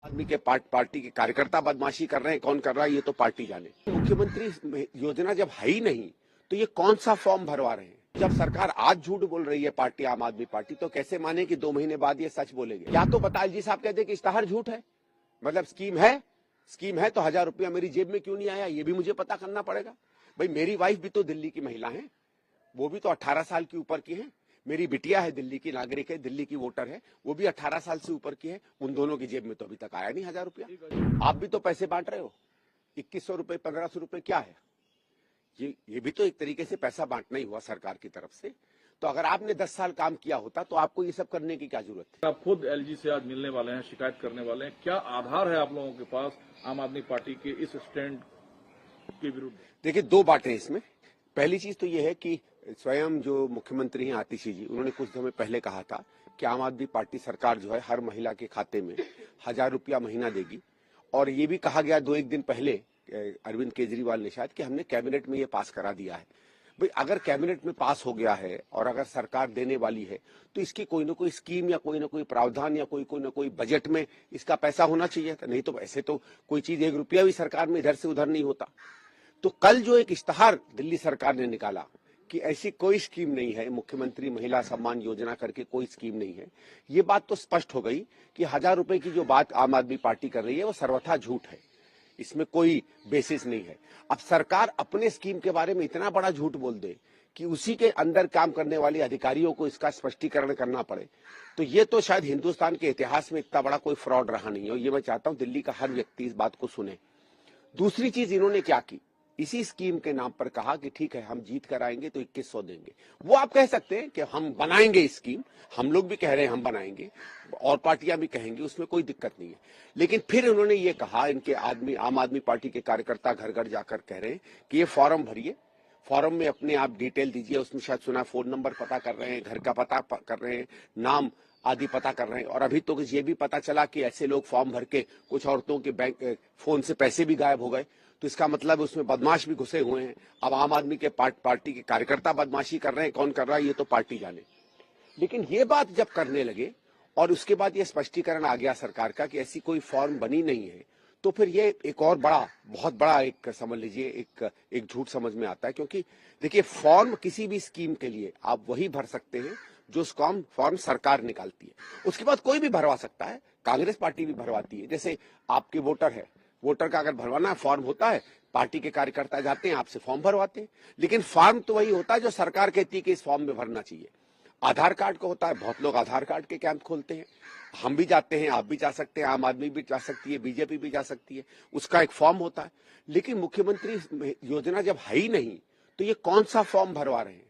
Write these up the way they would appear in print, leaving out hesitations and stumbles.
आदमी के पार्टी के कार्यकर्ता बदमाशी कर रहे हैं, कौन कर रहा है ये तो पार्टी जाने। मुख्यमंत्री योजना जब है ही नहीं तो ये कौन सा फॉर्म भरवा रहे हैं? जब सरकार आज झूठ बोल रही है पार्टी आम आदमी पार्टी, तो कैसे माने कि 2 महीने बाद ये सच बोलेंगे? या तो बताल जी साहब कहते कि इश्तहार झूठ है, मतलब स्कीम है तो 1000 रुपया मेरी जेब में क्यों नहीं आया, ये भी मुझे पता करना पड़ेगा। भाई मेरी वाइफ भी तो दिल्ली की महिला है, वो भी तो 18 साल की ऊपर की है। मेरी बिटिया है, दिल्ली की नागरिक है, दिल्ली की वोटर है, वो भी 18 साल से ऊपर की है। उन दोनों की जेब में तो अभी तक आया नहीं 1000 रुपया। आप भी तो पैसे बांट रहे हो, 2100 रुपए 1500 रुपए क्या है ये भी तो एक तरीके से पैसा बांटना ही हुआ सरकार की तरफ से। तो अगर आपने 10 साल काम किया होता तो आपको ये सब करने की क्या जरूरत थी? आप खुद एलजी से आज मिलने वाले हैं, शिकायत करने वाले हैं, क्या आधार है आप लोगों के पास आम आदमी पार्टी के इस स्टैंड के विरुद्ध? देखिए 2 बातें इसमें। पहली चीज तो ये है कि स्वयं जो मुख्यमंत्री हैं आतिशी जी, उन्होंने कुछ समय पहले कहा था कि आम आदमी पार्टी सरकार जो है हर महिला के खाते में 1000 रुपया महीना देगी। और ये भी कहा गया 2-1 दिन पहले अरविंद केजरीवाल ने शायद कि हमने कैबिनेट में ये पास करा दिया है। भाई अगर कैबिनेट में पास हो गया है और अगर सरकार देने वाली है तो इसकी कोई ना कोई स्कीम या कोई ना कोई प्रावधान या कोई ना कोई बजट में इसका पैसा होना चाहिए था। नहीं तो ऐसे तो कोई चीज 1 रुपया भी सरकार में इधर से उधर नहीं होता। तो कल जो एक इश्तहार दिल्ली सरकार ने निकाला कि ऐसी कोई स्कीम नहीं है, मुख्यमंत्री महिला सम्मान योजना करके कोई स्कीम नहीं है, ये बात तो स्पष्ट हो गई कि 1000 रुपए की जो बात आम आदमी पार्टी कर रही है वो सर्वथा झूठ है, इसमें कोई बेसिस नहीं है। अब सरकार अपने स्कीम के बारे में इतना बड़ा झूठ बोल दे कि उसी के अंदर काम करने वाले अधिकारियों को इसका स्पष्टीकरण करना पड़े, तो ये तो शायद हिंदुस्तान के इतिहास में इतना बड़ा कोई फ्रॉड रहा नहीं है। ये मैं चाहता हूं दिल्ली का हर व्यक्ति इस बात को सुने। दूसरी चीज इन्होंने क्या की, इसी स्कीम के नाम पर कहा कि ठीक है हम जीत कर आएंगे तो 2100 देंगे। वो आप कह सकते हैं कि हम बनाएंगे स्कीम, हम लोग भी कह रहे हैं हम बनाएंगे और पार्टियां भी कहेंगी, उसमें कोई दिक्कत नहीं है। लेकिन फिर उन्होंने ये कहा, इनके आम आदमी पार्टी के कार्यकर्ता घर घर जाकर कह रहे हैं कि ये फॉर्म भरिए, फॉर्म में अपने आप डिटेल दीजिए। उसमें शायद सुना फोन नंबर पता कर रहे हैं, घर का पता कर रहे हैं, नाम आदि पता कर रहे हैं। और अभी तो ये भी पता चला कि ऐसे लोग फॉर्म भर के कुछ औरतों के बैंक फोन से पैसे भी गायब हो गए। तो इसका मतलब उसमें बदमाश भी घुसे हुए हैं। अब आम आदमी के पार्टी के कार्यकर्ता बदमाशी कर रहे हैं, कौन कर रहा है ये तो पार्टी जाने। लेकिन ये बात जब करने लगे और उसके बाद ये स्पष्टीकरण आ गया सरकार का कि ऐसी कोई फॉर्म बनी नहीं है, तो फिर ये एक और बहुत बड़ा एक समझ लीजिए एक झूठ समझ में आता है। क्योंकि देखिए फॉर्म किसी भी स्कीम के लिए आप वही भर सकते हैं जो फॉर्म सरकार निकालती है, उसके बाद कोई भी भरवा सकता है। कांग्रेस पार्टी भी भरवाती है। जैसे आपके वोटर है, वोटर का अगर भरवाना फॉर्म होता है, पार्टी के कार्यकर्ता जाते हैं आपसे फॉर्म भरवाते हैं। लेकिन फॉर्म तो वही होता है जो सरकार कहती है कि इस फॉर्म में भरना चाहिए। आधार कार्ड का होता है, बहुत लोग आधार कार्ड के कैंप खोलते हैं, हम भी जाते हैं, आप भी जा सकते हैं, आम आदमी भी जा सकती है, बीजेपी भी जा सकती है, उसका एक फॉर्म होता है। लेकिन मुख्यमंत्री योजना जब है ही नहीं तो ये कौन सा फॉर्म भरवा रहे हैं?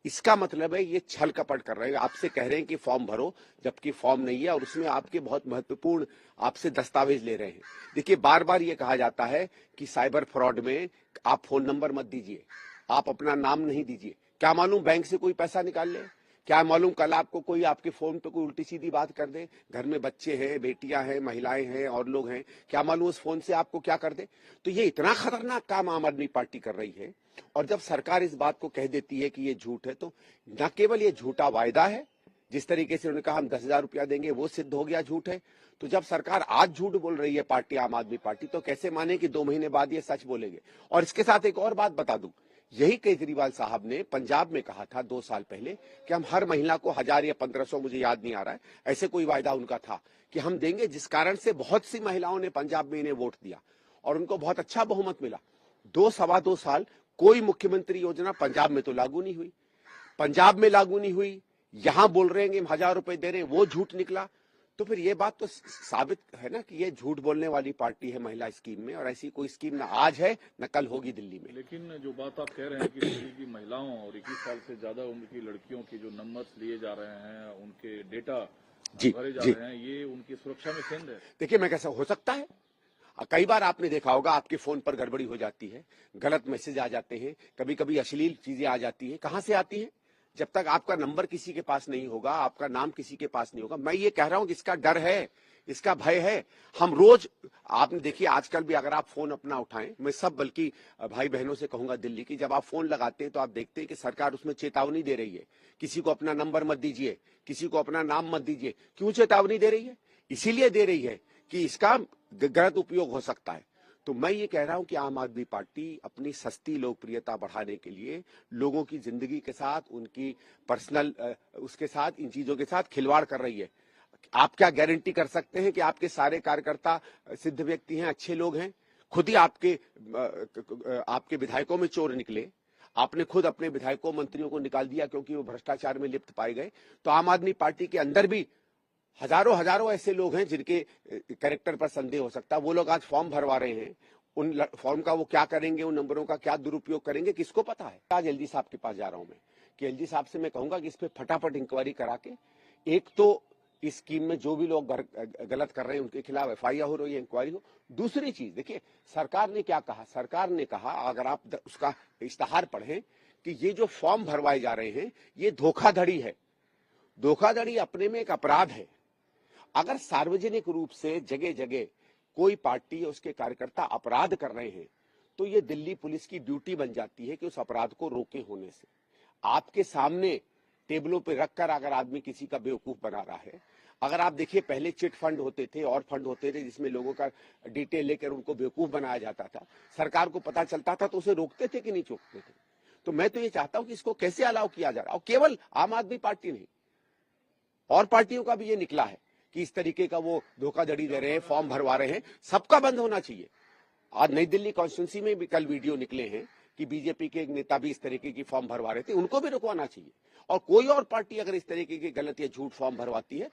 इसका मतलब है ये छल कपट कर रहे हैं। आपसे कह रहे हैं कि फॉर्म भरो, जबकि फॉर्म नहीं है और उसमें आपके बहुत महत्वपूर्ण आपसे दस्तावेज ले रहे हैं। देखिए बार बार ये कहा जाता है कि साइबर फ्रॉड में आप फोन नंबर मत दीजिए, आप अपना नाम नहीं दीजिए। क्या मालूम बैंक से कोई पैसा निकाल ले, क्या मालूम कल आपको कोई आपके फोन पे कोई उल्टी सीधी बात कर दे। घर में बच्चे हैं, बेटियां हैं, महिलाएं हैं और लोग हैं, क्या मालूम उस फोन से आपको क्या कर दे। तो ये इतना खतरनाक काम आम आदमी पार्टी कर रही है। और जब सरकार इस बात को कह देती है कि ये झूठ है, तो न केवल ये झूठा वायदा है, जिस तरीके से उन्होंने कहा हम 10,000 रुपया देंगे, वो सिद्ध हो गया झूठ है। तो जब सरकार आज झूठ बोल रही है पार्टी आम आदमी पार्टी, तो कैसे माने कि 2 महीने बाद ये सच बोलेंगे। और इसके साथ एक और बात बता दूं, यही केजरीवाल साहब ने पंजाब में कहा था 2 साल पहले कि हम हर महिला को 1000 या 1500, मुझे याद नहीं आ रहा है, ऐसे कोई वायदा उनका था कि हम देंगे, जिस कारण से बहुत सी महिलाओं ने पंजाब में इन्हें वोट दिया और उनको बहुत अच्छा बहुमत मिला। 2-2.25 साल कोई मुख्यमंत्री योजना पंजाब में तो लागू नहीं हुई, पंजाब में लागू नहीं हुई, यहां बोल रहे हैं कि हम 1000 रुपए दे रहे हैं, वो झूठ निकला। तो फिर ये बात तो साबित है ना कि ये झूठ बोलने वाली पार्टी है महिला स्कीम में, और ऐसी कोई स्कीम ना आज है न कल होगी दिल्ली में। लेकिन जो बात आप कह रहे हैं कि दिल्ली की महिलाओं और 21 साल से ज्यादा उम्र की लड़कियों के जो नंबर्स लिए जा रहे हैं, उनके डेटा भरे जा रहे हैं, ये उनकी सुरक्षा में सेंध है। देखिए मैं कैसा हो सकता है, कई बार आपने देखा होगा आपके फोन पर गड़बड़ी हो जाती है, गलत मैसेज आ जाते हैं, कभी कभी अश्लील चीजें आ जाती है। कहां से आती है? जब तक आपका नंबर किसी के पास नहीं होगा, आपका नाम किसी के पास नहीं होगा। मैं ये कह रहा हूं कि इसका डर है, इसका भय है। हम रोज, आपने देखिए आजकल भी अगर आप फोन अपना उठाएं, मैं सब बल्कि भाई बहनों से कहूंगा दिल्ली की, जब आप फोन लगाते हैं तो आप देखते हैं कि सरकार उसमें चेतावनी दे रही है, किसी को अपना नंबर मत दीजिए, किसी को अपना नाम मत दीजिए। क्यों चेतावनी दे रही है? इसीलिए दे रही है कि इसका गलत उपयोग हो सकता है। तो मैं ये कह रहा हूं कि आम आदमी पार्टी अपनी सस्ती लोकप्रियता बढ़ाने के लिए लोगों की जिंदगी के साथ, उनकी पर्सनल उसके साथ, इन चीजों के साथ खिलवाड़ कर रही है। आप क्या गारंटी कर सकते हैं कि आपके सारे कार्यकर्ता सिद्ध व्यक्ति हैं, अच्छे लोग हैं? खुद ही आपके विधायकों में चोर निकले, आपने खुद अपने विधायकों मंत्रियों को निकाल दिया क्योंकि वो भ्रष्टाचार में लिप्त पाए गए। तो आम आदमी पार्टी के अंदर भी हजारों ऐसे लोग हैं जिनके कैरेक्टर पर संदेह हो सकता है। वो लोग आज फॉर्म भरवा रहे हैं, उन फॉर्म का वो क्या करेंगे, उन नंबरों का क्या दुरुपयोग करेंगे, किसको पता है। आज एलजी साहब के पास जा रहा हूं मैं, कि एलजी साहब से मैं कहूंगा कि इस पे फटाफट इंक्वायरी करा के, एक तो इस स्कीम में जो भी लोग गलत कर रहे हैं उनके खिलाफ एफआईआर हो रही है, इंक्वायरी हो। दूसरी चीज देखिए, सरकार ने क्या कहा, सरकार ने कहा, अगर आप उसका इश्तहार पढ़ें, कि ये जो फॉर्म भरवाए जा रहे हैं ये धोखाधड़ी है। धोखाधड़ी अपने में एक अपराध है। अगर सार्वजनिक रूप से जगह जगह कोई पार्टी या उसके कार्यकर्ता अपराध कर रहे हैं, तो ये दिल्ली पुलिस की ड्यूटी बन जाती है कि उस अपराध को रोके होने से। आपके सामने टेबलों पे रखकर अगर आदमी किसी का बेवकूफ बना रहा है, अगर आप देखिए पहले चिट फंड होते थे और फंड होते थे जिसमें लोगों का डिटेल लेकर उनको बेवकूफ बनाया जाता था, सरकार को पता चलता था तो उसे रोकते थे कि नहीं रोकते थे। तो मैं तो ये चाहता हूं कि इसको कैसे अलाउ किया जा रहा है। और केवल आम आदमी पार्टी नहीं, और पार्टियों का भी ये निकला है कि इस तरीके का वो धोखाधड़ी दे रहे हैं, फॉर्म भरवा रहे हैं, सबका बंद होना चाहिए। आज नई दिल्ली कॉन्स्टिट्यूंसी में भी कल वीडियो निकले हैं कि बीजेपी के एक नेता भी इस तरीके की फॉर्म भरवा रहे थे, उनको भी रुकवाना चाहिए। और कोई और पार्टी अगर इस तरीके की गलत या झूठ फॉर्म भरवाती है,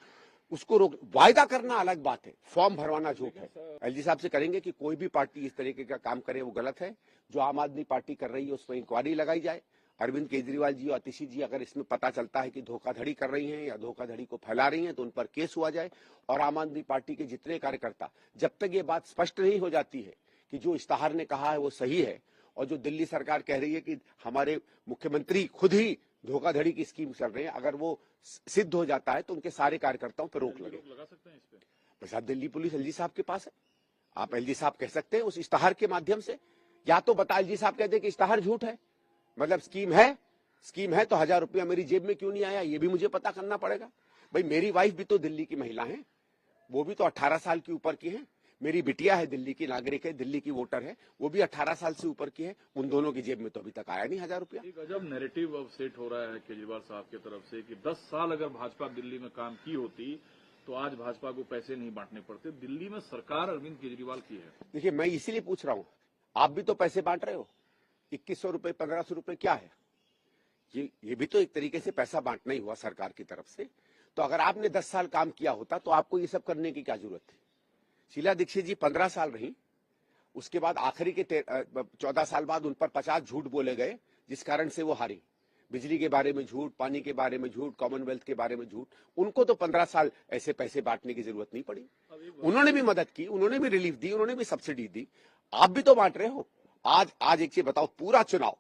उसको रोक, वायदा करना अलग बात है, फॉर्म भरवाना झूठ है। एलजी साहब से करेंगे कि कोई भी पार्टी इस तरीके का काम करे वो गलत है। जो आम आदमी पार्टी कर रही है उस पर इंक्वायरी लगाई जाए। अरविंद केजरीवाल जी और आतिशी जी अगर इसमें पता चलता है कि धोखाधड़ी कर रही हैं या धोखाधड़ी को फैला रही हैं, तो उन पर केस हुआ जाए। और आम आदमी पार्टी के जितने कार्यकर्ता, जब तक ये बात स्पष्ट नहीं हो जाती है कि जो इश्तहार ने कहा है वो सही है, और जो दिल्ली सरकार कह रही है कि हमारे मुख्यमंत्री खुद ही धोखाधड़ी की स्कीम चल रहे हैं, अगर वो सिद्ध हो जाता है तो उनके सारे कार्यकर्ताओं पर रोक लगा सकते हैं इस पे। प्रसाद दिल्ली पुलिस एलजी साहब के पास है। आप एलजी साहब कह सकते हैं उस इश्तहार के माध्यम से, या तो बता एलजी साहब कहते कि इश्तहार झूठ है, मतलब स्कीम है तो 1000 रुपया मेरी जेब में क्यों नहीं आया, ये भी मुझे पता करना पड़ेगा। भाई मेरी वाइफ भी तो दिल्ली की महिला है, वो भी तो 18 साल की ऊपर की है। मेरी बिटिया है, दिल्ली की नागरिक है, दिल्ली की वोटर है, वो भी 18 साल से ऊपर की है। उन दोनों की जेब में तो अभी तक आया नहीं 1000 रुपया। एक अजब नैरेटिव अब सेट हो रहा है केजरीवाल साहब की तरफ से कि 10 साल अगर भाजपा दिल्ली में काम की होती तो आज भाजपा को पैसे नहीं बांटने पड़ते। दिल्ली में सरकार अरविंद केजरीवाल की है। देखिए मैं इसीलिए पूछ रहा हूँ, आप भी तो पैसे बांट रहे हो, 2100 रुपए 1500 रुपए क्या है, ये भी तो एक तरीके से पैसा बांटना ही हुआ सरकार की तरफ से। तो अगर आपने 10 साल काम किया होता तो आपको ये सब करने की क्या जरूरत थी। शीला दीक्षित जी 15 साल रही, उसके बाद आखिरी के 14 साल बाद उन पर 50 झूठ बोले गए जिस कारण से वो हारी। बिजली के बारे में झूठ, पानी के बारे में झूठ, कॉमनवेल्थ के बारे में झूठ। उनको तो 15 साल ऐसे पैसे बांटने की जरूरत नहीं पड़ी। उन्होंने भी मदद की, उन्होंने भी रिलीफ दी, उन्होंने भी सब्सिडी दी, आप भी तो बांट रहे हो। आज एक चीज बताओ, पूरा चुनाव